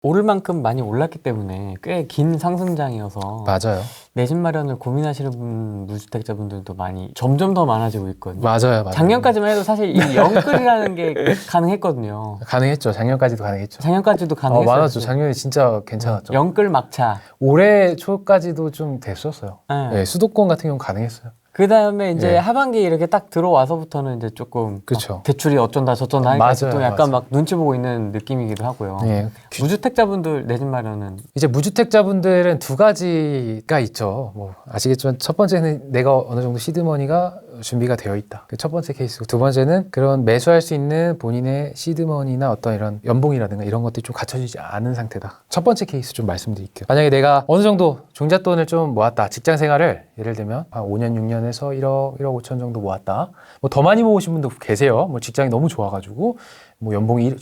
오를 만큼 많이 올랐기 때문에 꽤 긴 상승장이어서 맞아요. 내 집 마련을 고민하시는 무주택자분들도 많이 점점 더 많아지고 있거든요. 맞아요. 작년까지만 해도 사실 이 영끌이라는 게 가능했거든요. 가능했죠. 작년까지도 가능했죠. 작년까지도 가능했어요. 많았죠. 작년에 진짜 괜찮았죠. 영끌 막차. 올해 초까지도 좀 됐었어요. 네. 네, 수도권 같은 경우 가능했어요. 그 다음에 이제 예. 하반기 이렇게 딱 들어와서부터는 이제 조금 그쵸. 막 대출이 어쩐다 저쩐다 하니까 맞아요, 또 약간 맞아요. 막 눈치 보고 있는 느낌이기도 하고요. 예. 무주택자분들 내 집 마련은 이제 무주택자분들은 두 가지가 있죠. 뭐 아시겠지만 첫 번째는 내가 어느 정도 시드머니가 준비가 되어 있다. 그 첫 번째 케이스고, 두 번째는 그런 매수할 수 있는 본인의 시드머니나 어떤 이런 연봉이라든가 이런 것들이 좀 갖춰지지 않은 상태다. 첫 번째 케이스 좀 말씀드릴게요. 만약에 내가 어느 정도 종잣돈을 좀 모았다. 직장 생활을 예를 들면 한 5년, 6년에서 1억 5천 정도 모았다. 뭐 더 많이 모으신 분도 계세요. 뭐 직장이 너무 좋아가지고 뭐 연봉이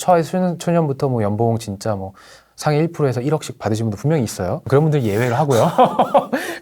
초년부터 뭐 연봉 진짜 뭐 상위 1%에서 1억씩 받으신 분도 분명히 있어요. 그런 분들 예외로 하고요.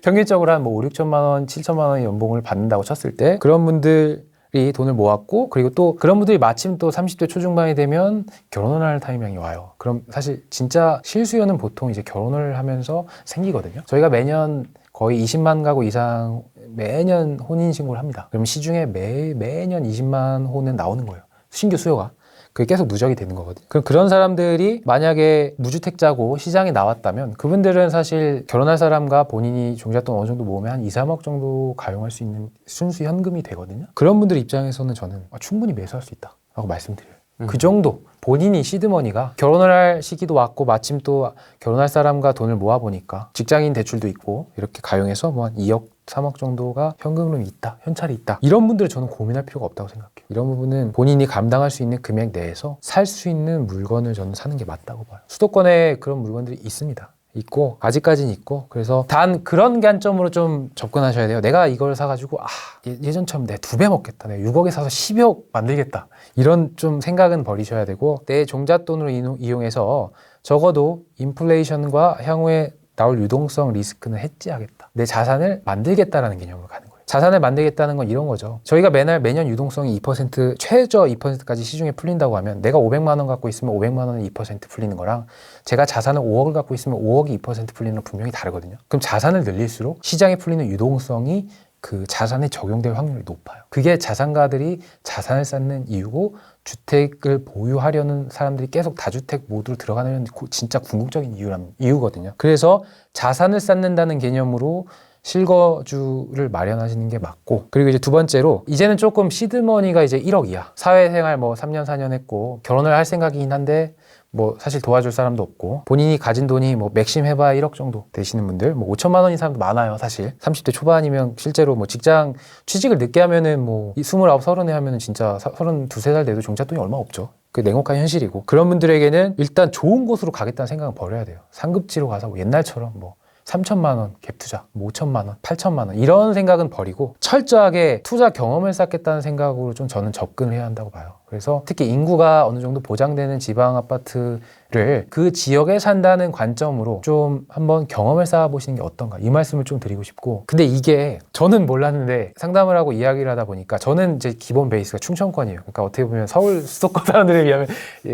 평균적으로 한 뭐 5, 6천만 원, 7천만 원의 연봉을 받는다고 쳤을 때 그런 분들이 돈을 모았고, 그리고 또 그런 분들이 마침 또 30대 초중반이 되면 결혼을 할 타이밍이 와요. 그럼 사실 진짜 실수요는 보통 이제 결혼을 하면서 생기거든요. 저희가 매년 거의 20만 가구 이상 매년 혼인신고를 합니다. 그럼 시중에 매년 20만 호는 나오는 거예요. 신규 수요가. 그게 계속 누적이 되는 거거든요. 그럼 그런 사람들이 만약에 무주택자고 시장에 나왔다면 그분들은 사실 결혼할 사람과 본인이 종잣돈 어느 정도 모으면 한 2, 3억 정도 가용할 수 있는 순수 현금이 되거든요. 그런 분들 입장에서는 저는 충분히 매수할 수 있다라고 말씀드려요. 그 정도 본인이 시드머니가 결혼을 할 시기도 왔고 마침 또 결혼할 사람과 돈을 모아보니까 직장인 대출도 있고 이렇게 가용해서 뭐 한 2억 3억 정도가 현금으로 있다, 현찰이 있다. 이런 분들은 저는 고민할 필요가 없다고 생각해요. 이런 부분은 본인이 감당할 수 있는 금액 내에서 살 수 있는 물건을 저는 사는 게 맞다고 봐요. 수도권에 그런 물건들이 있습니다. 있고 아직까지는 있고, 그래서 단 그런 관점으로 좀 접근하셔야 돼요. 내가 이걸 사가지고 예전처럼 내가 2배 먹겠다, 내가 6억에 사서 10억 만들겠다, 이런 좀 생각은 버리셔야 되고, 내 종잣돈으로 이용해서 적어도 인플레이션과 향후에 나올 유동성 리스크는 해지하겠다, 내 자산을 만들겠다라는 개념으로 가는 거예요. 자산을 만들겠다는 건 이런 거죠. 저희가 매년 유동성이 2%, 최저 2%까지 시중에 풀린다고 하면 내가 500만 원 갖고 있으면 500만 원에 2% 풀리는 거랑 제가 자산을 5억을 갖고 있으면 5억이 2% 풀리는 건 분명히 다르거든요. 그럼 자산을 늘릴수록 시장에 풀리는 유동성이 그 자산에 적용될 확률이 높아요. 그게 자산가들이 자산을 쌓는 이유고, 주택을 보유하려는 사람들이 계속 다주택 모드로 들어가는 진짜 궁극적인 이유거든요. 그래서 자산을 쌓는다는 개념으로 실거주를 마련하시는 게 맞고, 그리고 이제 두 번째로 이제는 조금 시드머니가 이제 1억이야. 사회생활 뭐 3년 4년 했고 결혼을 할 생각이긴 한데 뭐 사실 도와줄 사람도 없고, 본인이 가진 돈이 뭐 맥심 해봐야 1억 정도 되시는 분들, 뭐 5천만 원인 사람도 많아요. 사실 30대 초반이면 실제로 뭐 직장 취직을 늦게 하면은 뭐 29, 30에 하면은 진짜 32, 3살 돼도 종잣돈이 얼마 없죠. 그 냉혹한 현실이고, 그런 분들에게는 일단 좋은 곳으로 가겠다는 생각은 버려야 돼요. 상급지로 가서 뭐 옛날처럼 뭐 3천만 원 갭 투자, 뭐 5천만 원, 8천만 원 이런 생각은 버리고 철저하게 투자 경험을 쌓겠다는 생각으로 좀 저는 접근을 해야 한다고 봐요. 그래서 특히 인구가 어느 정도 보장되는 지방 아파트를 그 지역에 산다는 관점으로 좀 한번 경험을 쌓아보시는 게 어떤가, 이 말씀을 좀 드리고 싶고, 근데 이게 저는 몰랐는데 상담을 하고 이야기를 하다 보니까 저는 이제 기본 베이스가 충청권이에요. 그러니까 어떻게 보면 서울 수도권 사람들에 비하면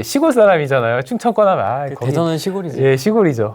시골 사람이잖아요. 충청권 하면 거기 대전은 시골이지. 예, 시골이죠.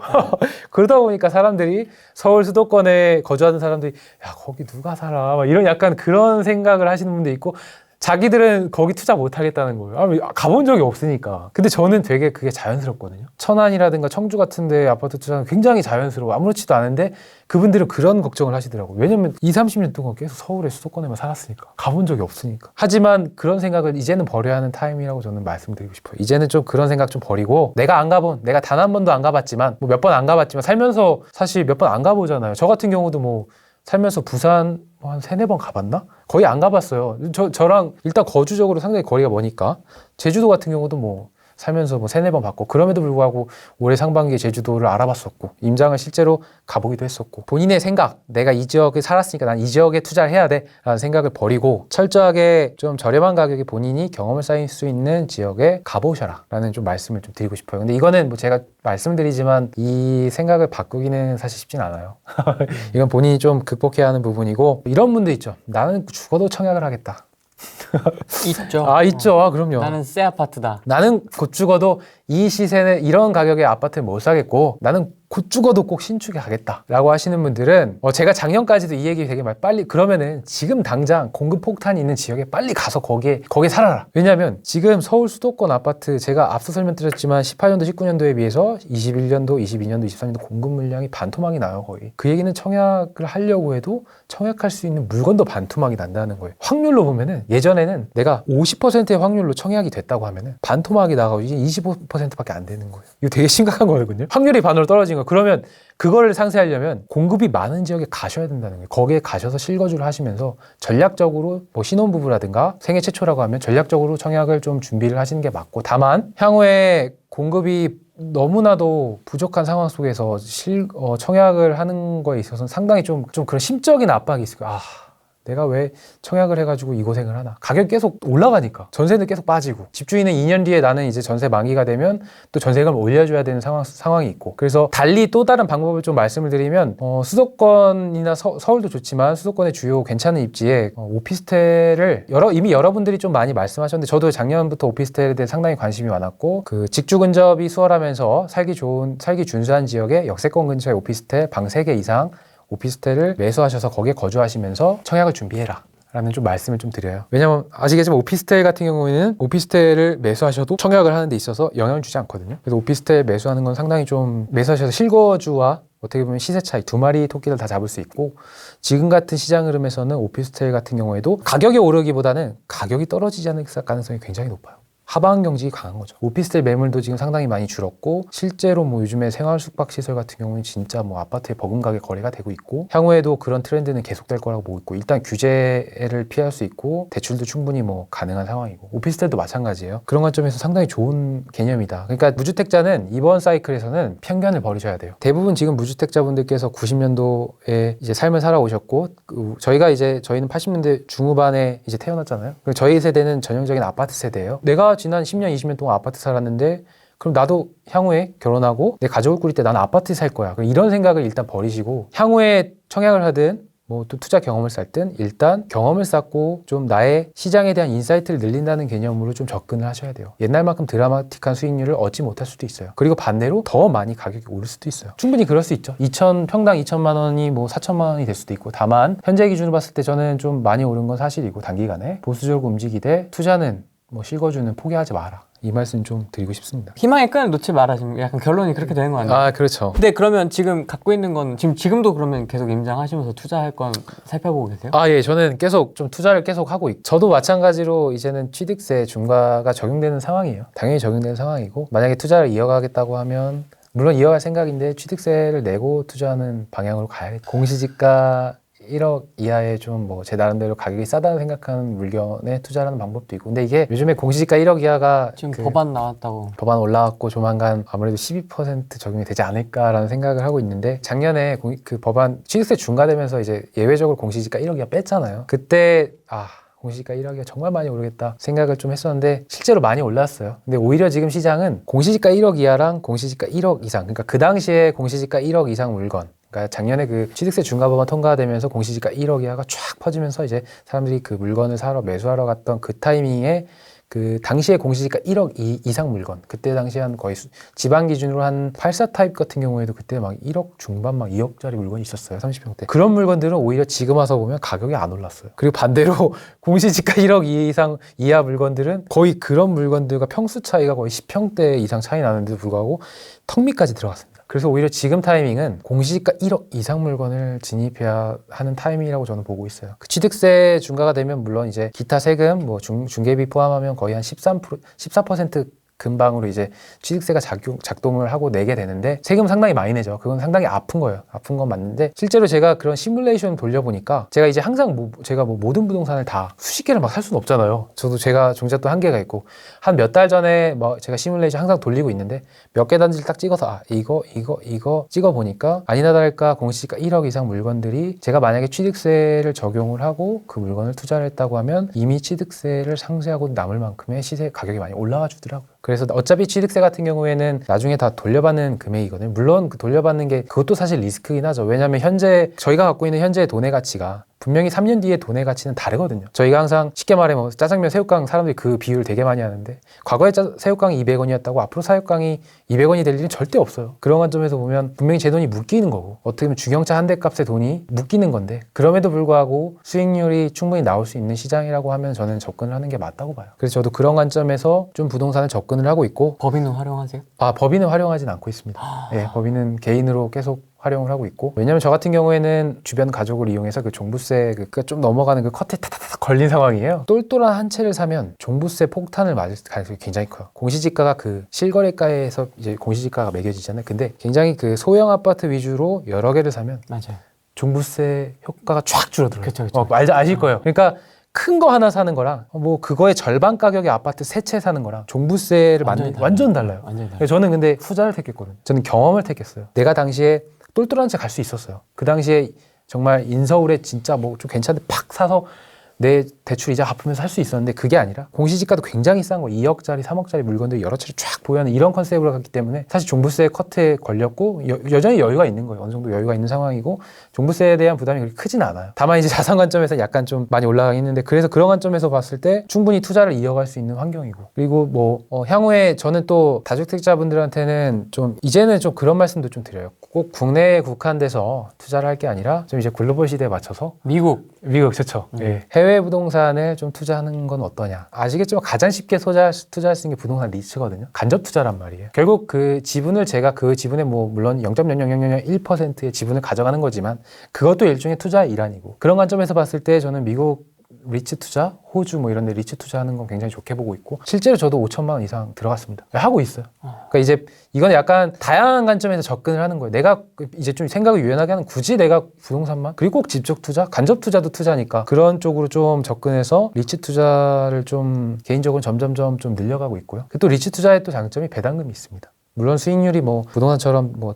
그러다 보니까 사람들이 서울 수도권에 거주하는 사람들이 야, 거기 누가 살아? 막 이런 약간 그런 생각을 하시는 분도 있고, 자기들은 거기 투자 못 하겠다는 거예요. 가본 적이 없으니까. 근데 저는 되게 그게 자연스럽거든요. 천안이라든가 청주 같은 데 아파트 투자는 굉장히 자연스러워. 아무렇지도 않은데 그분들은 그런 걱정을 하시더라고요. 왜냐면 20, 30년 동안 계속 서울의 수도권에만 살았으니까. 가본 적이 없으니까. 하지만 그런 생각을 이제는 버려야 하는 타임이라고 저는 말씀드리고 싶어요. 이제는 좀 그런 생각 좀 버리고, 내가 단 한 번도 안 가봤지만, 뭐 몇 번 안 가봤지만 살면서 사실 몇 번 안 가보잖아요. 저 같은 경우도 뭐 살면서 부산 한 3, 4번 가봤나? 거의 안 가봤어요. 저랑 일단 거주적으로 상당히 거리가 머니까. 제주도 같은 경우도 뭐 살면서 뭐 3, 4번 봤고, 그럼에도 불구하고 올해 상반기에 제주도를 알아봤었고, 임장을 실제로 가보기도 했었고, 본인의 생각, 내가 이 지역에 살았으니까 난 이 지역에 투자를 해야 돼 라는 생각을 버리고 철저하게 좀 저렴한 가격에 본인이 경험을 쌓일 수 있는 지역에 가보셔라 라는 좀 말씀을 좀 드리고 싶어요. 근데 이거는 뭐 제가 말씀드리지만 이 생각을 바꾸기는 사실 쉽진 않아요. 이건 본인이 좀 극복해야 하는 부분이고, 이런 분들 있죠. 나는 죽어도 청약을 하겠다. 있죠. 아, 있죠. 아, 그럼요. 나는 새 아파트다. 나는 곧 죽어도 이 시세는 이런 가격의 아파트를 못 사겠고 나는 곧 죽어도 꼭 신축에 가겠다 라고 하시는 분들은 제가 작년까지도 이 얘기 되게 많이 빨리 그러면은 지금 당장 공급 폭탄이 있는 지역에 빨리 가서 거기에 살아라. 왜냐하면 지금 서울 수도권 아파트 제가 앞서 설명드렸지만 18년도 19년도에 비해서 21년도 22년도 23년도 공급 물량이 반토막이 나요. 거의 그 얘기는 청약을 하려고 해도 청약할 수 있는 물건도 반토막이 난다는 거예요. 확률로 보면은 예전에는 내가 50%의 확률로 청약이 됐다고 하면은 반토막이 나가고 이제 25%밖에 안 되는 거예요. 이거 되게 심각한 거거든요. 확률이 반으로 떨어진 거. 그러면 그거를 상쇄하려면 공급이 많은 지역에 가셔야 된다는 거예요. 거기에 가셔서 실거주를 하시면서 전략적으로 뭐 신혼부부라든가 생애 최초라고 하면 전략적으로 청약을 좀 준비를 하시는 게 맞고, 다만 향후에 공급이 너무나도 부족한 상황 속에서 청약을 하는 거에 있어서는 상당히 좀 그런 심적인 압박이 있을 거예요. 내가 왜 청약을 해가지고 이 고생을 하나. 가격이 계속 올라가니까 전세는 계속 빠지고, 집주인은 2년 뒤에 나는 이제 전세 만기가 되면 또 전세금을 올려줘야 되는 상황이 있고, 그래서 달리 또 다른 방법을 좀 말씀을 드리면 수도권이나 서울도 좋지만 수도권의 주요 괜찮은 입지에 오피스텔을 이미 여러분들이 좀 많이 말씀하셨는데, 저도 작년부터 오피스텔에 대해 상당히 관심이 많았고, 그 직주 근접이 수월하면서 살기 준수한 지역의 역세권 근처의 오피스텔 방 3개 이상 오피스텔을 매수하셔서 거기에 거주하시면서 청약을 준비해라 라는 좀 말씀을 좀 드려요. 왜냐면 아시겠지만 오피스텔 같은 경우에는 오피스텔을 매수하셔도 청약을 하는 데 있어서 영향을 주지 않거든요. 그래서 오피스텔 매수하는 건 상당히 좀 매수하셔서 실거주와 어떻게 보면 시세 차이 두 마리 토끼를 다 잡을 수 있고, 지금 같은 시장 흐름에서는 오피스텔 같은 경우에도 가격이 오르기보다는 가격이 떨어지지 않을 가능성이 굉장히 높아요. 하방 경직이 강한 거죠. 오피스텔 매물도 지금 상당히 많이 줄었고, 실제로 뭐 요즘에 생활 숙박 시설 같은 경우는 진짜 뭐 아파트에 버금가게 거래가 되고 있고, 향후에도 그런 트렌드는 계속될 거라고 보고 있고, 일단 규제를 피할 수 있고 대출도 충분히 뭐 가능한 상황이고, 오피스텔도 마찬가지예요. 그런 관점에서 상당히 좋은 개념이다. 그러니까 무주택자는 이번 사이클에서는 편견을 버리셔야 돼요. 대부분 지금 무주택자분들께서 90년도에 이제 삶을 살아오셨고, 저희는 80년대 중후반에 이제 태어났잖아요. 저희 세대는 전형적인 아파트 세대예요. 내가 지난 10년, 20년 동안 아파트 살았는데 그럼 나도 향후에 결혼하고 내 가족을 꾸릴 때 나는 아파트에 살 거야. 이런 생각을 일단 버리시고, 향후에 청약을 하든 뭐 또 투자 경험을 쌓든 일단 경험을 쌓고 좀 나의 시장에 대한 인사이트를 늘린다는 개념으로 좀 접근을 하셔야 돼요. 옛날만큼 드라마틱한 수익률을 얻지 못할 수도 있어요. 그리고 반대로 더 많이 가격이 오를 수도 있어요. 충분히 그럴 수 있죠. 평당 2천만 원이 뭐 4천만 원이 될 수도 있고, 다만 현재 기준으로 봤을 때 저는 좀 많이 오른 건 사실이고, 단기간에 보수적으로 움직이되 투자는 뭐 실거주는 포기하지 마라, 이 말씀 좀 드리고 싶습니다. 희망의 끈을 놓지 마라. 지금 약간 결론이 그렇게 되는 거 아니에요? 아, 그렇죠. 근데 그러면 지금 갖고 있는 건 지금도 그러면 계속 임장하시면서 투자할 건 살펴보고 계세요? 예, 저는 계속 좀 투자를 계속 하고 저도 마찬가지로 이제는 취득세 중과가 적용되는 상황이에요. 당연히 적용되는 상황이고, 만약에 투자를 이어가겠다고 하면 물론 이어갈 생각인데 취득세를 내고 투자하는 방향으로 가야겠다. 공시지가 1억 이하의 좀 뭐 제 나름대로 가격이 싸다고 생각하는 물건에 투자하는 방법도 있고, 근데 이게 요즘에 공시지가 1억 이하가 지금 법안 나왔다고. 법안 올라왔고 조만간 아무래도 12% 적용이 되지 않을까라는 생각을 하고 있는데, 작년에 그 법안 취득세 중과되면서 이제 예외적으로 공시지가 1억 이하 뺐잖아요. 그때 공시지가 1억이가 정말 많이 오르겠다 생각을 좀 했었는데 실제로 많이 올랐어요. 근데 오히려 지금 시장은 공시지가 1억 이하랑 공시지가 1억 이상, 그러니까 그 당시에 공시지가 1억 이상 물건, 그러니까 작년에 그 취득세 중과법안 통과되면서 공시지가 1억 이하가 쫙 퍼지면서 이제 사람들이 그 물건을 매수하러 갔던 그 타이밍에 그 당시에 공시지가 1억 이상 물건, 그때 당시에 한 거의 지방 기준으로 한 84 타입 같은 경우에도 그때 막 1억 중반 막 2억짜리 물건이 있었어요. 30평대. 그런 물건들은 오히려 지금 와서 보면 가격이 안 올랐어요. 그리고 반대로 공시지가 1억 이하 물건들은 거의 그런 물건들과 평수 차이가 거의 10평대 이상 차이 나는데도 불구하고 턱 밑까지 들어갔습니다. 그래서 오히려 지금 타이밍은 공시지가 1억 이상 물건을 진입해야 하는 타이밍이라고 저는 보고 있어요. 그 취득세 중과가 되면 물론 이제 기타 세금, 뭐 중개비 포함하면 거의 한 14% 근방으로 이제 취득세가 작동을 하고 내게 되는데, 세금 상당히 많이 내죠. 그건 상당히 아픈 거예요. 아픈 건 맞는데, 실제로 제가 그런 시뮬레이션 돌려보니까 제가 이제 항상 제가 모든 부동산을 다 수십 개를 막 살 수는 없잖아요. 저도 제가 종잣돈 한계가 있고, 한 몇 달 전에 제가 시뮬레이션 항상 돌리고 있는데 몇 개 단지를 딱 찍어서 이거 찍어보니까 아니나 다를까 공시지가 1억 이상 물건들이 제가 만약에 취득세를 적용을 하고 그 물건을 투자를 했다고 하면 이미 취득세를 상쇄하고 남을 만큼의 시세 가격이 많이 올라와 주더라고요. 그래서 어차피 취득세 같은 경우에는 나중에 다 돌려받는 금액이거든요. 물론 그 돌려받는 게 그것도 사실 리스크긴 하죠. 왜냐하면 현재 저희가 갖고 있는 현재의 돈의 가치가 분명히 3년 뒤에 돈의 가치는 다르거든요. 저희가 항상 쉽게 말해 뭐 짜장면 새우깡 사람들이 그 비유를 되게 많이 하는데 과거에 새우깡이 200원이었다고 앞으로 새우깡이 200원이 될 일은 절대 없어요. 그런 관점에서 보면 분명히 제 돈이 묶이는 거고 어떻게 보면 중형차 한 대 값의 돈이 묶이는 건데 그럼에도 불구하고 수익률이 충분히 나올 수 있는 시장이라고 하면 저는 접근을 하는 게 맞다고 봐요. 그래서 저도 그런 관점에서 좀 부동산을 접근을 하고 있고 법인은 활용하세요? 법인은 활용하진 않고 있습니다. 예, 법인은 개인으로 계속 활용을 하고 있고 왜냐면 저 같은 경우에는 주변 가족을 이용해서 그 종부세 좀 넘어가는 그 컷에 타타타 걸린 상황이에요. 똘똘한 한 채를 사면 종부세 폭탄을 맞을 가능성이 굉장히 커요. 공시지가가 그 실거래가에서 이제 공시지가가 매겨지잖아요. 근데 굉장히 그 소형 아파트 위주로 여러 개를 사면 맞아요. 종부세 효과가 쫙 줄어들어요. 그쵸, 그쵸. 아실 거예요. 그러니까 큰 거 하나 사는 거랑 뭐 그거의 절반 가격의 아파트 세 채 사는 거랑 종부세를 완전 달라요. 완전히 달라요. 저는 근데 후자를 택했거든요. 저는 경험을 택했어요. 내가 당시에 똘똘한 채 갈 수 있었어요. 그 당시에 정말 인서울에 진짜 뭐 좀 괜찮은데 팍 사서 내 대출 이자 갚으면서 할 수 있었는데 그게 아니라 공시지가도 굉장히 싼 거 2억짜리 3억짜리 물건들 여러 채를 쫙 보유하는 이런 컨셉으로 갔기 때문에 사실 종부세 커트에 걸렸고 여전히 여유가 있는 거예요. 어느 정도 여유가 있는 상황이고 종부세에 대한 부담이 그렇게 크진 않아요. 다만 이제 자산 관점에서 약간 좀 많이 올라가긴 있는데 그래서 그런 관점에서 봤을 때 충분히 투자를 이어갈 수 있는 환경이고 그리고 뭐 향후에 저는 또 다주택자분들한테는 좀 이제는 좀 그런 말씀도 좀 드려요. 꼭 국내에 국한돼서 투자를 할 게 아니라 좀 이제 글로벌 시대에 맞춰서 미국 좋죠. 예. 해외 부동산을 좀 투자하는 건 어떠냐. 아시겠지만 가장 쉽게 투자할 수 있는 게 부동산 리츠거든요. 간접 투자란 말이에요. 결국 그 지분을 제가 그 지분의 뭐 물론 0.00001%의 지분을 가져가는 거지만 그것도 일종의 투자의 일환이고 그런 관점에서 봤을 때 저는 미국 리츠 투자, 호주 뭐 이런 데 리츠 투자하는 건 굉장히 좋게 보고 있고 실제로 저도 5천만 원 이상 들어갔습니다. 하고 있어요. 그러니까 이제 이건 약간 다양한 관점에서 접근을 하는 거예요. 내가 이제 좀 생각을 유연하게 하는 굳이 내가 부동산만 그리고 꼭 직접 투자, 간접 투자도 투자니까 그런 쪽으로 좀 접근해서 리츠 투자를 좀 개인적으로 점점점 좀 늘려가고 있고요. 또 리츠 투자의 또 장점이 배당금이 있습니다. 물론 수익률이 뭐 부동산처럼 뭐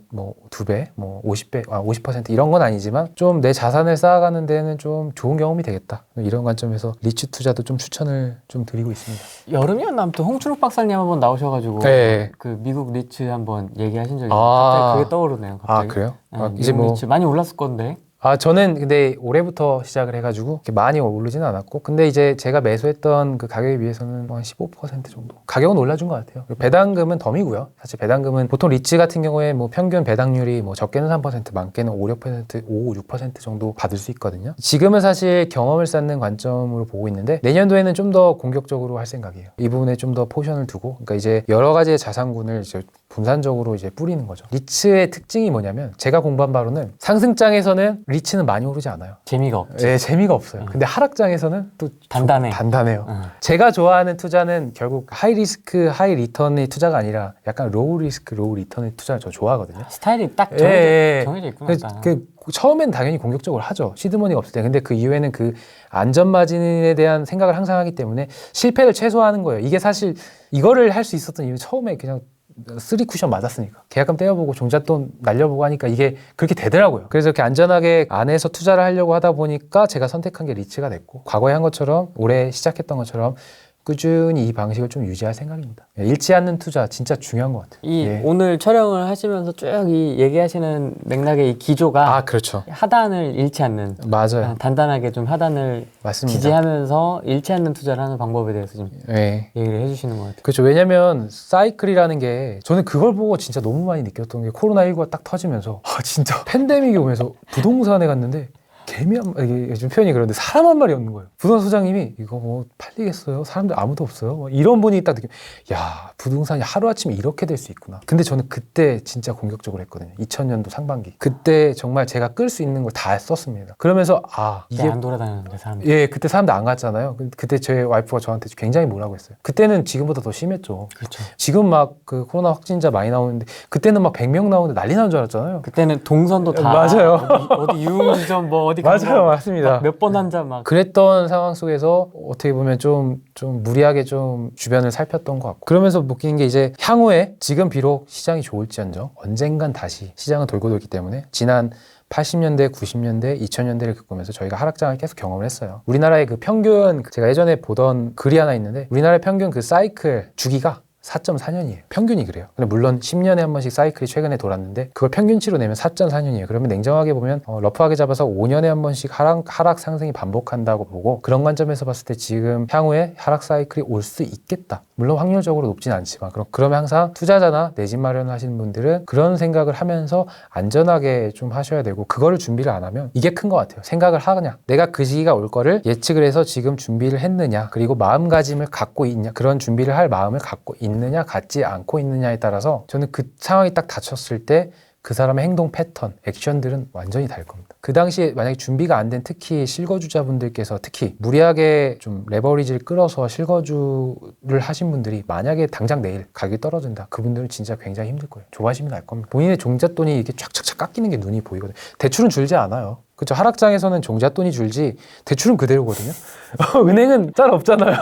2배, 뭐 50배, 50% 이런 건 아니지만 좀 내 자산을 쌓아가는 데는 좀 좋은 경험이 되겠다. 이런 관점에서 리츠 투자도 좀 추천을 좀 드리고 있습니다. 여름이었나 아무튼 홍춘욱 박사님 한번 나오셔가지고 네. 그 미국 리츠 한번 얘기하신 적이 갑자기 그게 떠오르네요. 갑자기. 그래요? 네, 이제 뭐 리츠 많이 올랐을 건데. 저는 근데 올해부터 시작을 해가지고 이렇게 많이 오르지는 않았고 근데 이제 제가 매수했던 그 가격에 비해서는 한 15% 정도 가격은 올라준 것 같아요. 배당금은 덤이고요. 사실 배당금은 보통 리츠 같은 경우에 뭐 평균 배당률이 뭐 적게는 3% 많게는 5, 6% 정도 받을 수 있거든요. 지금은 사실 경험을 쌓는 관점으로 보고 있는데 내년도에는 좀 더 공격적으로 할 생각이에요. 이 부분에 좀 더 포션을 두고 그러니까 이제 여러 가지의 자산군을 이제 분산적으로 이제 뿌리는 거죠. 리츠의 특징이 뭐냐면 제가 공부한 바로는 상승장에서는 리츠는 많이 오르지 않아요. 재미가 없지. 네, 재미가 없어요. 근데 하락장에서는 또 단단해요. 제가 좋아하는 투자는 결국 하이 리스크, 하이 리턴의 투자가 아니라 약간 로우 리스크, 로우 리턴의 투자를 저 좋아하거든요. 스타일이 딱 정해져 있구나. 처음엔 당연히 공격적으로 하죠. 시드머니가 없을 때. 근데 그 이후에는 그 안전마진에 대한 생각을 항상 하기 때문에 실패를 최소화하는 거예요. 이게 사실 이거를 할 수 있었던 이유 처음에 그냥 3쿠션 맞았으니까 계약금 떼어보고 종잣돈 날려보고 하니까 이게 그렇게 되더라고요. 그래서 이렇게 안전하게 안에서 투자를 하려고 하다 보니까 제가 선택한 게 리츠가 됐고 과거에 한 것처럼 올해 시작했던 것처럼 꾸준히 이 방식을 좀 유지할 생각입니다. 잃지 않는 투자 진짜 중요한 것 같아요. 오늘 촬영을 하시면서 쭉 이 얘기하시는 맥락의 이 기조가 그렇죠. 하단을 잃지 않는 맞아요. 단단하게 좀 하단을 맞습니다. 지지하면서 잃지 않는 투자를 하는 방법에 대해서 좀 얘기를 해주시는 것 같아요. 그렇죠. 왜냐면 사이클이라는 게 저는 그걸 보고 진짜 너무 많이 느꼈던 게 코로나19가 딱 터지면서 진짜 팬데믹이 오면서 부동산에 갔는데 이게 좀 표현이 그런데 사람 한 마리 없는 거예요. 부동산 소장님이 이거 뭐 팔리겠어요? 사람들 아무도 없어요? 뭐 이런 분이 딱 야 부동산이 하루아침에 이렇게 될 수 있구나. 근데 저는 그때 진짜 공격적으로 했거든요. 2000년도 상반기. 그때 정말 제가 끌 수 있는 걸 다 썼습니다. 그러면서 이게 안 돌아다녔는데 사람들. 예, 그때 사람들 안 갔잖아요. 그때 제 와이프가 저한테 굉장히 뭐라고 했어요. 그때는 지금보다 더 심했죠. 그렇죠. 지금 막 그 코로나 확진자 많이 나오는데 그때는 막 100명 나오는데 난리 나는 줄 알았잖아요. 그때는 동선도 다 맞아요. 어디 유흥지점 뭐 어디 맞아요, 맞습니다. 몇 번 환자 막 그랬던 상황 속에서 어떻게 보면 좀 무리하게 좀 주변을 살폈던 것 같고 그러면서 느끼는 게 이제 향후에 지금 비록 시장이 좋을지언정 언젠간 다시 시장은 돌고 돌기 때문에 지난 80년대, 90년대, 2000년대를 겪으면서 저희가 하락장을 계속 경험을 했어요. 우리나라의 그 평균 제가 예전에 보던 글이 하나 있는데 우리나라의 평균 그 사이클 주기가 4.4년이에요. 평균이 그래요. 근데 물론 10년에 한 번씩 사이클이 최근에 돌았는데 그걸 평균치로 내면 4.4년이에요. 그러면 냉정하게 보면 러프하게 잡아서 5년에 한 번씩 하락 상승이 반복한다고 보고 그런 관점에서 봤을 때 지금 향후에 하락 사이클이 올 수 있겠다. 물론 확률적으로 높진 않지만 그러면 항상 투자자나 내 집 마련하시는 분들은 그런 생각을 하면서 안전하게 좀 하셔야 되고 그거를 준비를 안 하면 이게 큰 것 같아요. 생각을 하냐 내가 그 시기가 올 거를 예측을 해서 지금 준비를 했느냐 그리고 마음가짐을 갖고 있냐 그런 준비를 할 마음을 갖고 있느냐 갖지 않고 있느냐에 따라서 저는 그 상황이 딱 닥쳤을 때 그 사람의 행동 패턴, 액션들은 완전히 다를 겁니다. 그 당시에 만약에 준비가 안 된 특히 실거주자분들께서 특히 무리하게 좀 레버리지를 끌어서 실거주를 하신 분들이 만약에 당장 내일 가격이 떨어진다. 그분들은 진짜 굉장히 힘들 거예요. 조바심이 날 겁니다. 본인의 종잣돈이 이렇게 촥촥촥 깎이는 게 눈이 보이거든요. 대출은 줄지 않아요. 그렇죠. 하락장에서는 종잣돈이 줄지 대출은 그대로거든요. 은행은 잘 없잖아요.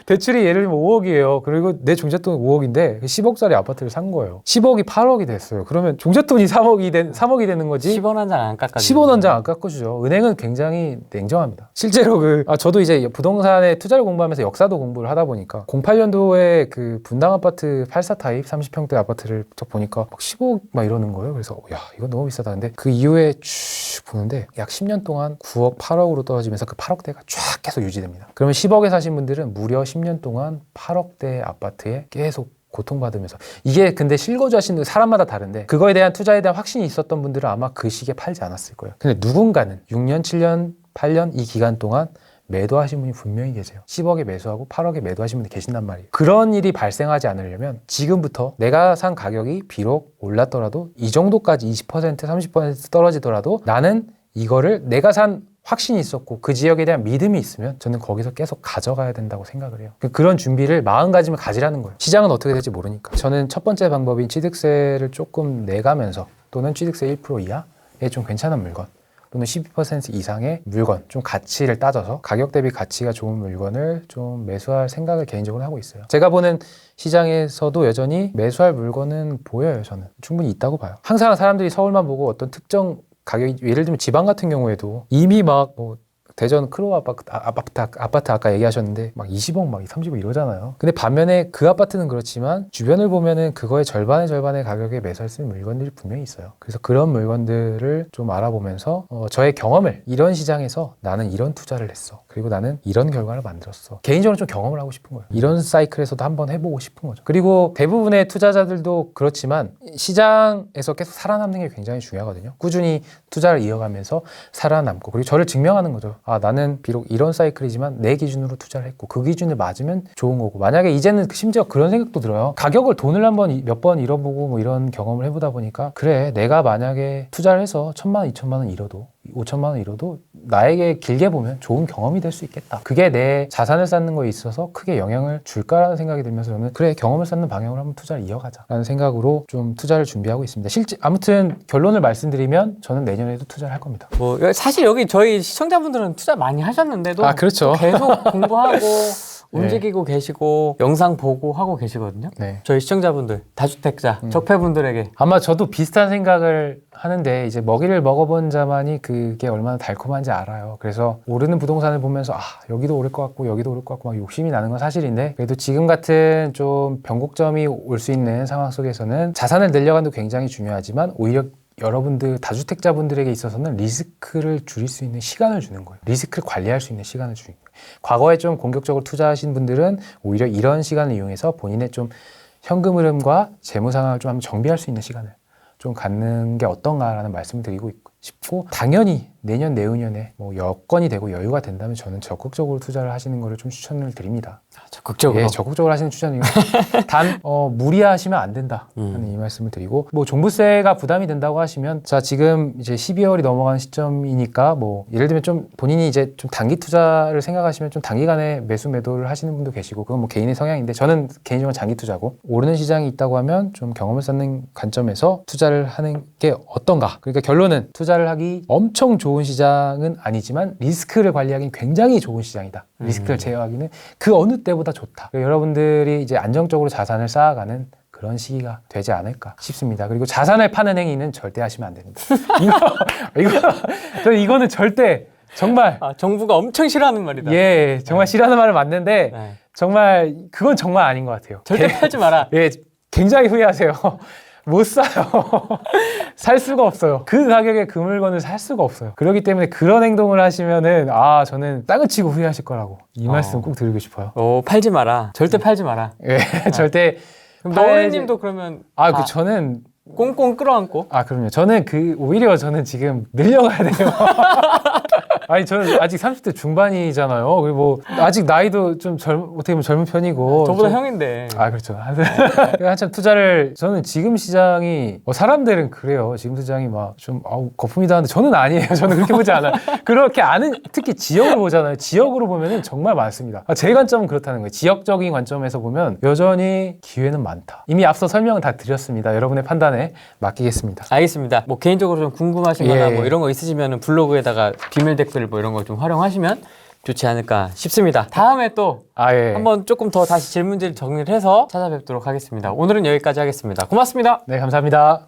대출이 예를 들면 5억이에요. 그리고 내 종잣돈은 5억인데 10억짜리 아파트를 산 거예요. 10억이 8억이 됐어요. 그러면 종잣돈이 3억이 되는 거지. 10원 한 장 안 깎아주죠. 10원 한 장 안 깎아주죠. 은행은 굉장히 냉정합니다. 실제로 저도 이제 부동산에 투자를 공부하면서 역사도 공부를 하다 보니까 08년도에 그 분당 아파트 84 타입 30평대 아파트를 딱 보니까 막 10억 막 이러는 거예요. 그래서 야 이거 너무 비싸다. 근데 그 이후에 쭉 보는데 약 10년 동안 9억 8억으로 떨어지면서 그 8억대가 쫙 계속 유지됩니다. 그러면 10억에 사신 분들은 무려 10년 동안 8억대 아파트에 계속 고통받으면서 이게 근데 실거주 하시는 사람마다 다른데 그거에 대한 투자에 대한 확신이 있었던 분들은 아마 그 시기에 팔지 않았을 거예요. 근데 누군가는 6년, 7년, 8년 이 기간 동안 매도하신 분이 분명히 계세요. 10억에 매수하고 8억에 매도하신 분이 계신단 말이에요. 그런 일이 발생하지 않으려면 지금부터 내가 산 가격이 비록 올랐더라도 이 정도까지 20%, 30% 떨어지더라도 나는 이거를 내가 산 확신이 있었고 그 지역에 대한 믿음이 있으면 저는 거기서 계속 가져가야 된다고 생각을 해요. 그런 준비를 마음가짐을 가지라는 거예요. 시장은 어떻게 될지 모르니까. 저는 첫 번째 방법인 취득세를 조금 내가면서 또는 취득세 1% 이하의 좀 괜찮은 물건 또는 12% 이상의 물건, 좀 가치를 따져서 가격 대비 가치가 좋은 물건을 좀 매수할 생각을 개인적으로 하고 있어요. 제가 보는 시장에서도 여전히 매수할 물건은 보여요. 저는 충분히 있다고 봐요. 항상 사람들이 서울만 보고 어떤 특정 가격이 예를 들면 지방 같은 경우에도 이미 막 대전 크로우 아파트 아까 얘기하셨는데 막 20억 막 30억 이러잖아요. 근데 반면에 그 아파트는 그렇지만 주변을 보면은 그거의 절반의 가격에 매수할 수 있는 물건들이 분명히 있어요. 그래서 그런 물건들을 좀 알아보면서 저의 경험을 이런 시장에서 나는 이런 투자를 했어. 그리고 나는 이런 결과를 만들었어. 개인적으로 좀 경험을 하고 싶은 거예요. 이런 사이클에서도 한번 해보고 싶은 거죠. 그리고 대부분의 투자자들도 그렇지만 시장에서 계속 살아남는 게 굉장히 중요하거든요. 꾸준히 투자를 이어가면서 살아남고 그리고 저를 증명하는 거죠. 아 나는 비록 이런 사이클이지만 내 기준으로 투자를 했고 그 기준을 맞으면 좋은 거고 만약에 이제는 심지어 그런 생각도 들어요. 가격을 돈을 한번 몇 번 잃어보고 뭐 이런 경험을 해보다 보니까 그래 내가 만약에 투자를 해서 1,000만 원, 2,000만 원 잃어도 5,000만 원 잃어도 나에게 길게 보면 좋은 경험이 될 수 있겠다. 그게 내 자산을 쌓는 거에 있어서 크게 영향을 줄까라는 생각이 들면서 저는 그래 경험을 쌓는 방향으로 한번 투자를 이어가자 라는 생각으로 좀 투자를 준비하고 있습니다. 실제 아무튼 결론을 말씀드리면 저는 내년에도 투자를 할 겁니다. 사실 여기 저희 시청자분들은 투자 많이 하셨는데도 그렇죠. 계속 공부하고 움직이고 계시고 영상 보고 하고 계시거든요. 네. 저희 시청자분들, 다주택자, 적폐분들에게 아마 저도 비슷한 생각을 하는데 이제 먹이를 먹어본 자만이 그게 얼마나 달콤한지 알아요. 그래서 오르는 부동산을 보면서 여기도 오를 것 같고 여기도 오를 것 같고 막 욕심이 나는 건 사실인데 그래도 지금 같은 좀 변곡점이 올 수 있는 상황 속에서는 자산을 늘려가는 게 굉장히 중요하지만 오히려 여러분들 다주택자분들에게 있어서는 리스크를 줄일 수 있는 시간을 주는 거예요. 리스크를 관리할 수 있는 시간을 주는 거예요. 과거에 좀 공격적으로 투자하신 분들은 오히려 이런 시간을 이용해서 본인의 좀 현금 흐름과 재무 상황을 좀 한번 정비할 수 있는 시간을 좀 갖는 게 어떤가라는 말씀을 드리고 싶고 당연히 내년 내후년에 뭐 여건이 되고 여유가 된다면 저는 적극적으로 투자를 하시는 거를 좀 추천을 드립니다. 적극적으로? 예, 적극적으로 하시는 추천이고 단 무리하시면 안 된다 하는 이 말씀을 드리고 뭐 종부세가 부담이 된다고 하시면 자 지금 이제 12월이 넘어가는 시점이니까 뭐 예를 들면 좀 본인이 이제 좀 단기 투자를 생각하시면 좀 단기간에 매도를 하시는 분도 계시고 그건 뭐 개인의 성향인데 저는 개인적으로 장기 투자고 오르는 시장이 있다고 하면 좀 경험을 쌓는 관점에서 투자를 하는 게 어떤가. 그러니까 결론은 투자를 하기 엄청 좋은 시장은 아니지만 리스크를 관리하기는 굉장히 좋은 시장이다. 리스크를 제어하기는 그 어느 때보다 좋다. 여러분들이 이제 안정적으로 자산을 쌓아가는 그런 시기가 되지 않을까 싶습니다. 그리고 자산을 파는 행위는 절대 하시면 안 됩니다. 이거는 절대 정말 정부가 엄청 싫어하는 말이다. 예, 정말 싫어하는 말은 맞는데 네. 정말 그건 정말 아닌 것 같아요. 절대 팔지 마라. 예, 굉장히 후회하세요. 못 사요. 살 수가 없어요. 그 가격에 그 물건을 살 수가 없어요. 그렇기 때문에 그런 행동을 하시면은 저는 땅을 치고 후회하실 거라고 이 말씀 꼭 드리고 싶어요. 팔지 마라. 절대 팔지 마라. 예, 절대. 그럼 너울님도 그러면 저는 꽁꽁 끌어안고. 그럼요. 저는 오히려 저는 지금 늘려가야 돼요. 아니, 저는 아직 30대 중반이잖아요. 그리고 뭐 아직 나이도 좀 어떻게 보면 젊은 편이고. 저보다 형인데. 그렇죠. 한참 투자를, 저는 지금 시장이, 사람들은 그래요. 지금 시장이 막 좀, 거품이다 하는데 저는 아니에요. 저는 그렇게 보지 않아요. 그렇게 특히 지역을 보잖아요. 지역으로 보면은 정말 많습니다. 제 관점은 그렇다는 거예요. 지역적인 관점에서 보면 여전히 기회는 많다. 이미 앞서 설명은 다 드렸습니다. 여러분의 판단에 맡기겠습니다. 알겠습니다. 뭐 개인적으로 좀 궁금하신 거나 예. 뭐 이런 거 있으시면 블로그에다가 비밀 댓글 뭐 이런 거 좀 활용하시면 좋지 않을까 싶습니다. 다음에 또 예. 한번 조금 더 다시 질문지를 정리를 해서 찾아뵙도록 하겠습니다. 오늘은 여기까지 하겠습니다. 고맙습니다. 네, 감사합니다.